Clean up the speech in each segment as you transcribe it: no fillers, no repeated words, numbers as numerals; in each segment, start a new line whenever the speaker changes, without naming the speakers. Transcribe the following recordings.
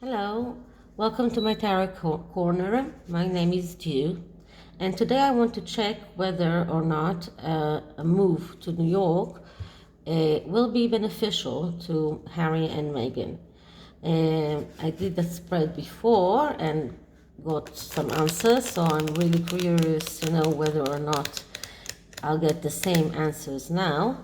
Hello, welcome to my tarot corner. My name is Dew, and today I want to check whether or not a move to New York will be beneficial to Harry and Meghan. I did that spread before and got some answers, so I'm really curious to know whether or not I'll get the same answers now.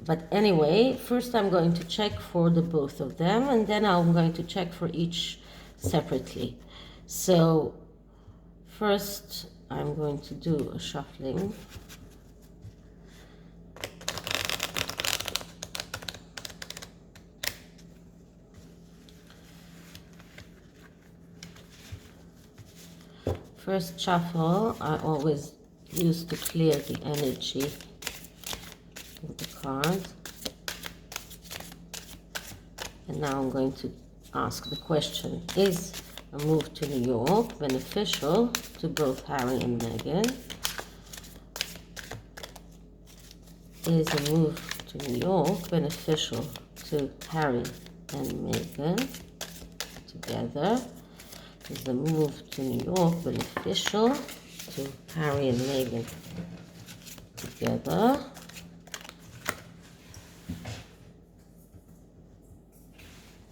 But anyway, first I'm going to check for the both of them, and then I'm going to check for each separately. So first I'm going to do a shuffling. First shuffle I always use to clear the energy of the card. And now I'm going to ask the question, is a move to New York beneficial to both Harry and Meghan? Is a move to New York beneficial to Harry and Meghan together? Is the move to New York beneficial to Harry and Meghan together?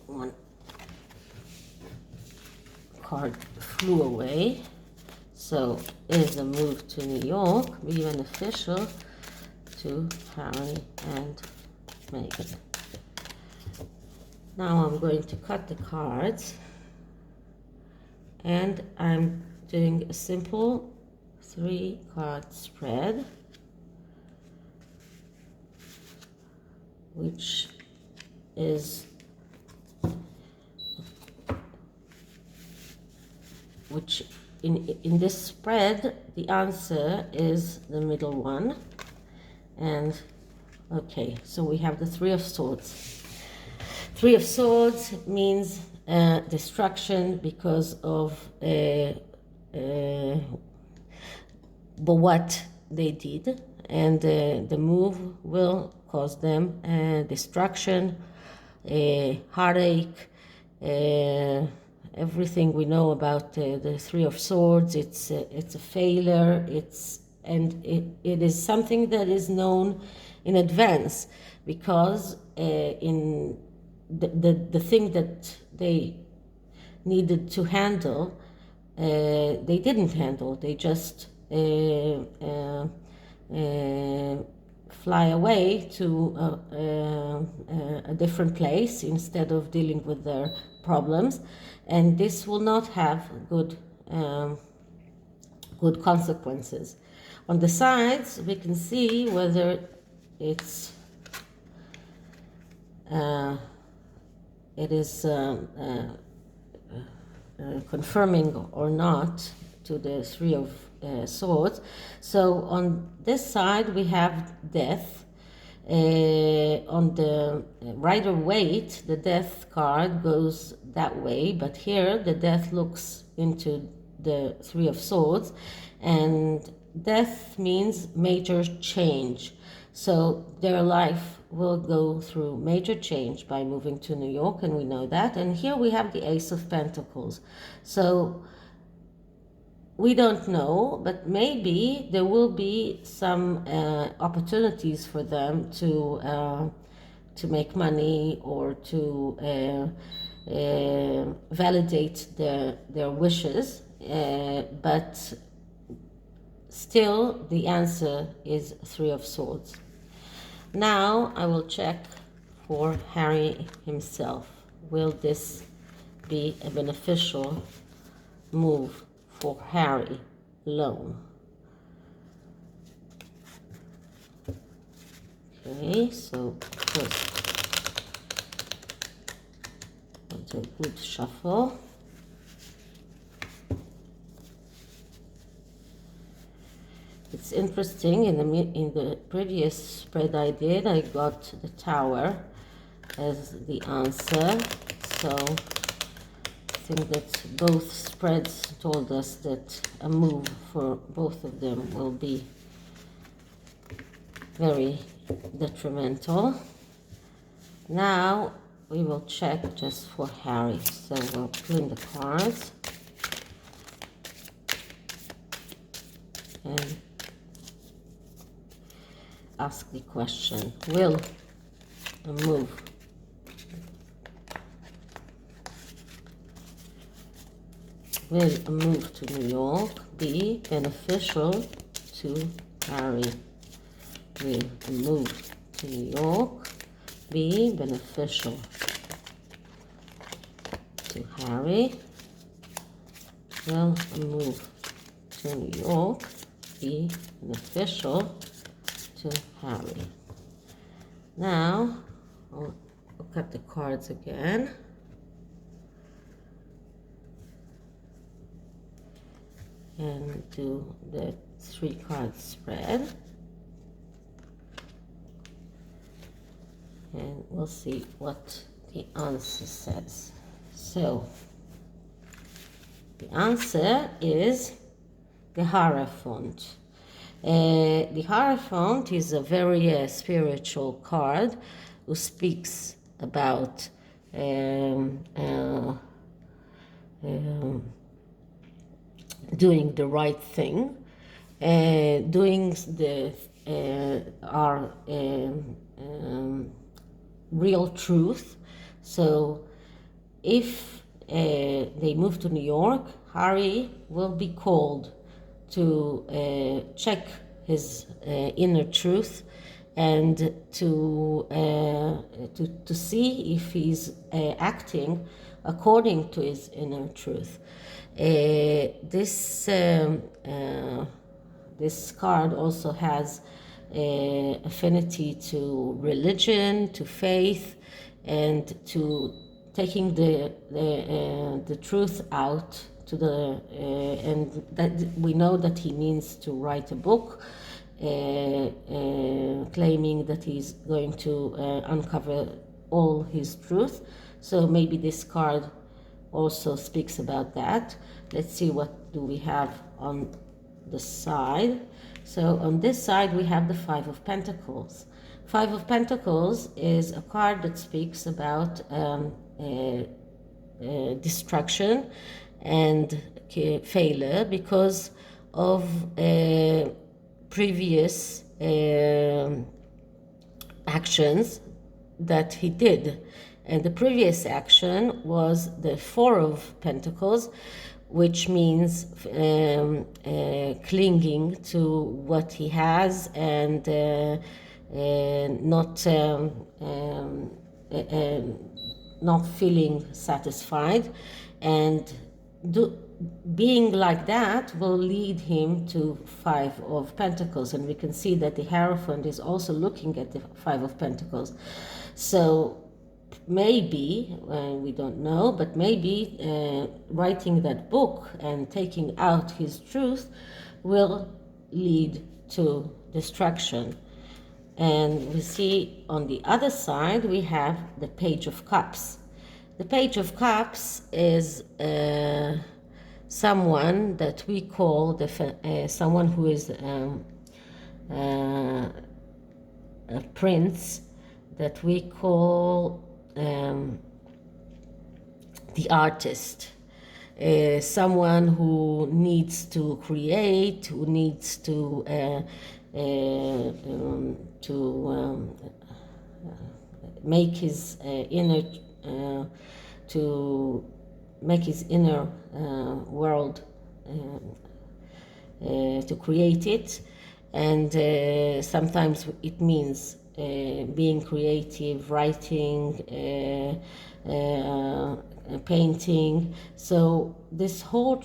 One card flew away. So is the move to New York be beneficial to Harry and Meghan? Now I'm going to cut the cards, and I'm doing a simple 3-card spread, which in this spread the answer is the middle one. And okay, so we have the 3 of Swords. 3 of Swords means destruction because of what they did, and the move will cause them destruction, heartache, everything we know about the 3 of Swords. It's a failure. It is something that is known in advance, because in the thing that they needed to handle, they didn't handle. They just fly away to a different place instead of dealing with their problems, and this will not have good consequences. On the sides we can see whether it's it is confirming or not to the 3 of Swords. So on this side we have death. On the Rider-Waite, the death card goes that way, but here the death looks into the 3 of Swords, and death means major change. So their life will go through major change by moving to New York, and we know that. And here we have the Ace of Pentacles. So we don't know, but maybe there will be some opportunities for them to make money, or to validate their wishes, but still the answer is 3 of Swords. Now I will check for Harry himself. Will this be a beneficial move for Harry alone? Okay, so first I'll do a good shuffle. It's interesting, in the previous spread I did, I got the Tower as the answer. So I think that both spreads told us that a move for both of them will be very detrimental. Now we will check just for Harry. So we'll clean the cards. And ask the question, will a move to New York be beneficial to Harry? Will a move to New York be beneficial to Harry? Will a move to New York be beneficial to Harry? Now, I'll look at the cards again. And do the 3-card spread. And we'll see what the answer says. So, the answer is the Hierophant. The Hierophant is a very spiritual card who speaks about doing the right thing, doing our real truth. So if they move to New York, Harry will be called to check his inner truth and to see if he's acting according to his inner truth. This card also has affinity to religion, to faith, and to taking the truth out to the and that we know that he means to write a book, claiming that he's going to uncover all his truth. So maybe this card also speaks about that. Let's see what do we have on the side. So on this side we have the 5 of Pentacles. 5 of Pentacles is a card that speaks about destruction and failure because of previous actions that he did. And the previous action was the 4 of Pentacles, which means clinging to what he has and not feeling satisfied. And being like that will lead him to 5 of Pentacles. And we can see that the Hierophant is also looking at the 5 of Pentacles. So maybe, we don't know, but maybe writing that book and taking out his truth will lead to destruction. And we see on the other side we have the Page of Cups. The Page of Cups is someone that we call someone who is a prince that we call the artist, someone who needs to create, who needs to make his inner world, to create it. And sometimes it means being creative, writing, painting. So this whole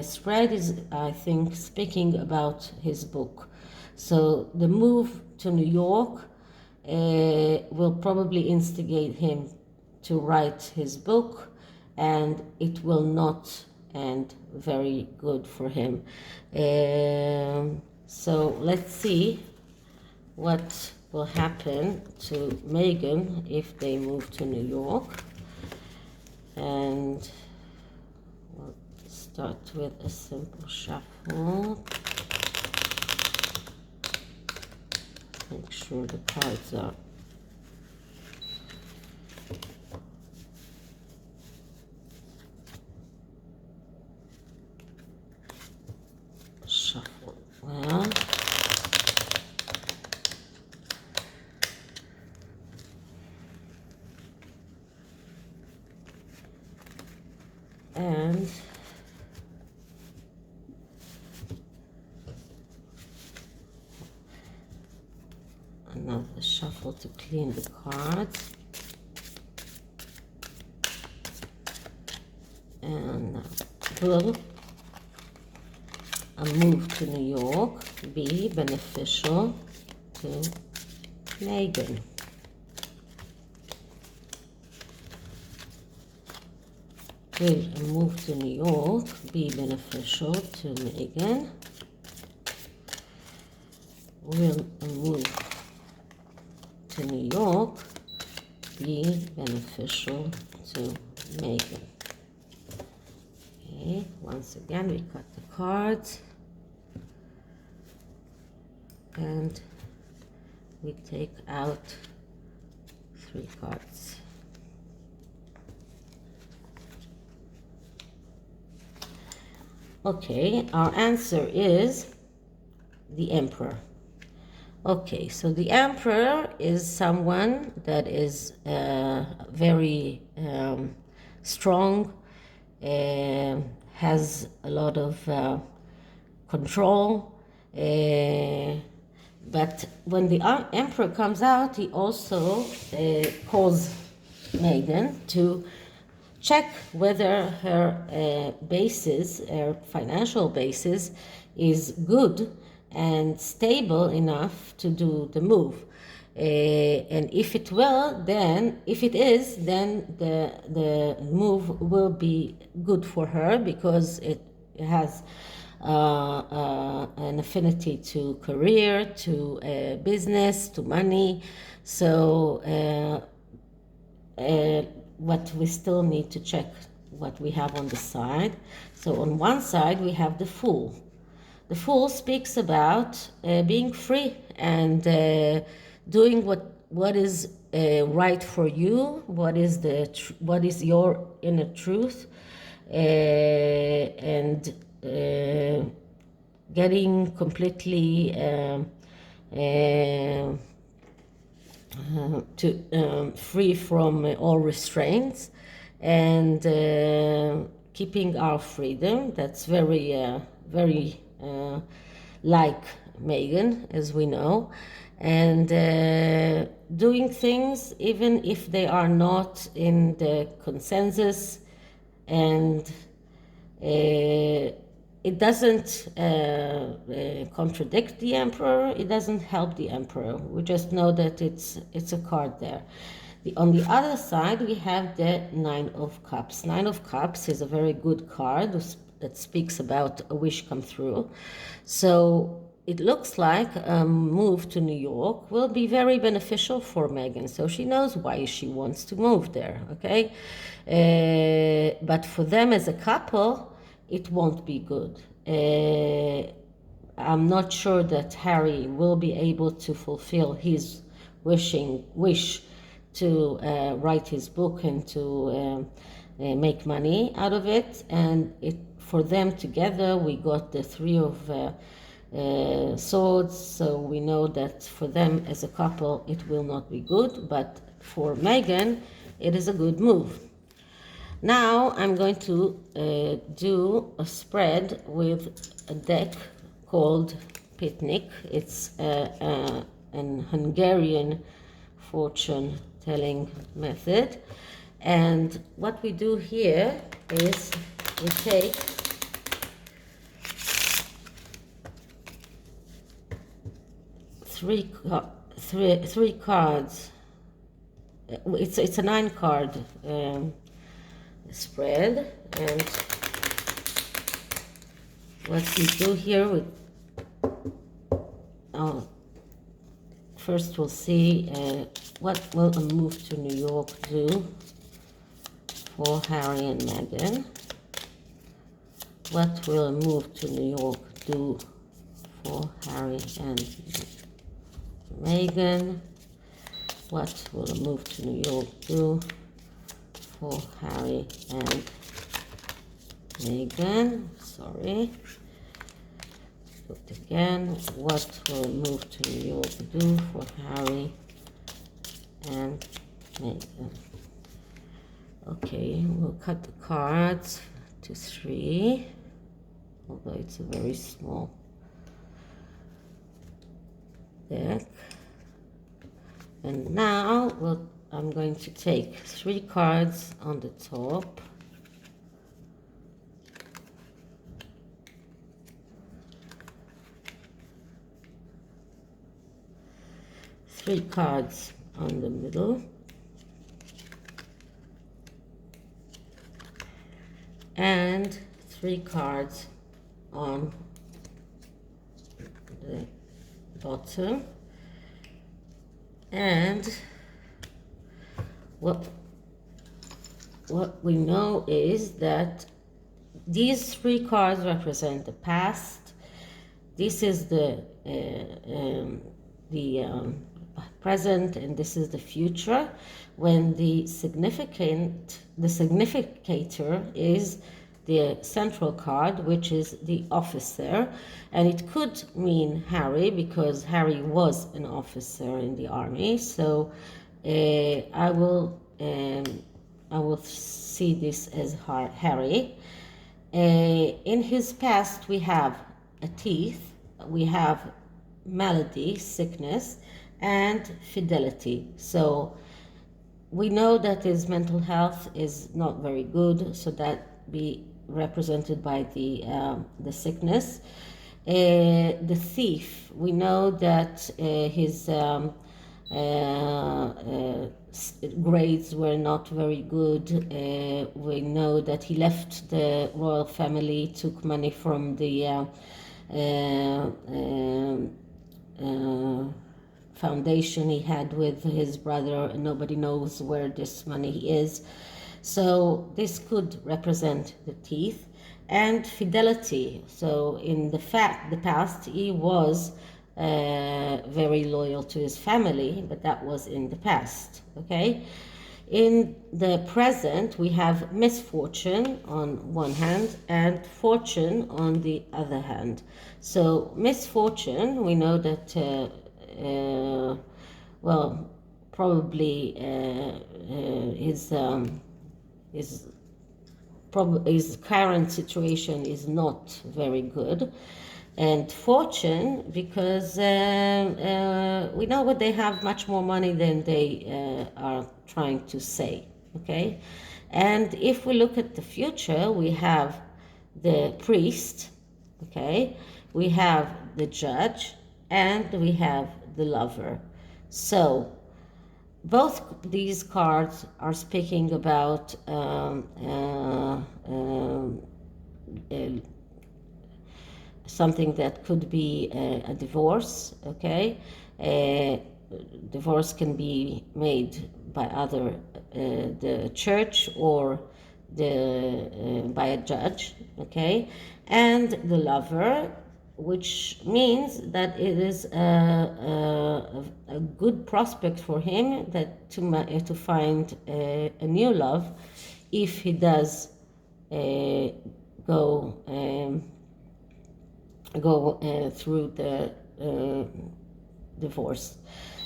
spread is, I think, speaking about his book. So the move to New York will probably instigate him to write his book, and it will not end very good for him. So let's see what will happen to Meghan if they move to New York. And we'll start with a simple shuffle. Make sure the cards are And another shuffle to clean the cards. And now, will a move to New York be beneficial to Megan? Will a move to New York be beneficial to Megan? Will a move to New York be beneficial to Megan? Okay, once again we cut the cards and we take out 3 cards. Okay, our answer is the Emperor. Okay, so the Emperor is someone that is very strong, has a lot of control, but when the Emperor comes out, he also calls Megan to check whether her basis, her financial basis, is good and stable enough to do the move. And if it will, then if it is, then the move will be good for her because it has an affinity to career, to business, to money. So what we still need to check what we have on the side. So on one side we have the Fool. The Fool speaks about being free and doing what is right for you, what is your inner truth, and getting completely free from all restraints and keeping our freedom. That's very like Megan, as we know, and doing things even if they are not in the consensus, and it doesn't contradict the Emperor, it doesn't help the Emperor. We just know that it's a card there. On the other side, we have the Nine of Cups. Nine of Cups is a very good card that speaks about a wish come true. So it looks like a move to New York will be very beneficial for Megan. So she knows why she wants to move there, okay? But for them as a couple, it won't be good. I'm not sure that Harry will be able to fulfill his wish to write his book and to make money out of it. And for them together, we got the Three of Swords, so we know that for them as a couple, it will not be good, but for Megan, it is a good move. Now I'm going to do a spread with a deck called Picnic. It's an Hungarian fortune telling method. And what we do here is we take three cards. It's a 9-card spread, and what we do here, first we'll see what will a move to New York do for Harry and Meghan. What will a move to New York do for Harry and Meghan? What will a move to New York do for Harry and Meghan? Sorry. Look again. What will a move to New York do for Harry and Meghan? Okay, we'll cut the cards to 3, although it's a very small deck. And now I'm going to take 3 cards on the top. Three cards on the middle. And 3 cards on the bottom. And what we know is that these 3 cards represent the past. This is the present, and this is the future, when the significator is the central card, which is the officer. And it could mean Harry, because Harry was an officer in the army. So I will see this as Harry. In his past, we have a teeth, we have malady, sickness, and fidelity. So we know that his mental health is not very good, so that be represented by the sickness. The thief, we know that his grades were not very good. We know that he left the royal family, took money from the foundation he had with his brother, and nobody knows where this money is. So this could represent the teeth. And fidelity, so in the past he was very loyal to his family, but that was in the past. Okay, in the present we have misfortune on one hand and fortune on the other hand. So misfortune, we know that well, probably his current situation is not very good. And fortune, because we know that they have much more money than they are trying to say. Okay, and if we look at the future, we have the priest, okay, we have the judge, and we have the lover. So both these cards are speaking about something that could be a divorce. Okay, divorce can be made by either the church or by a judge. Okay, and the lover, which means that it is a good prospect for him that to find a new love, if he does go through the divorce.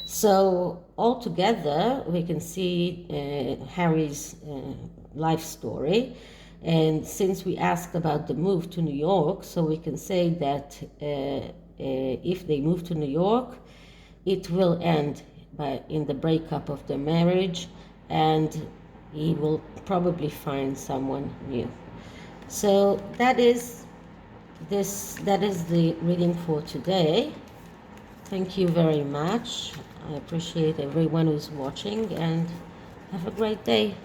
So altogether, we can see Harry's life story. And since we asked about the move to New York, so we can say that if they move to New York, it will end in the breakup of the marriage, and he will probably find someone new. So that is the reading for today. Thank you very much. I appreciate everyone who's watching, and have a great day.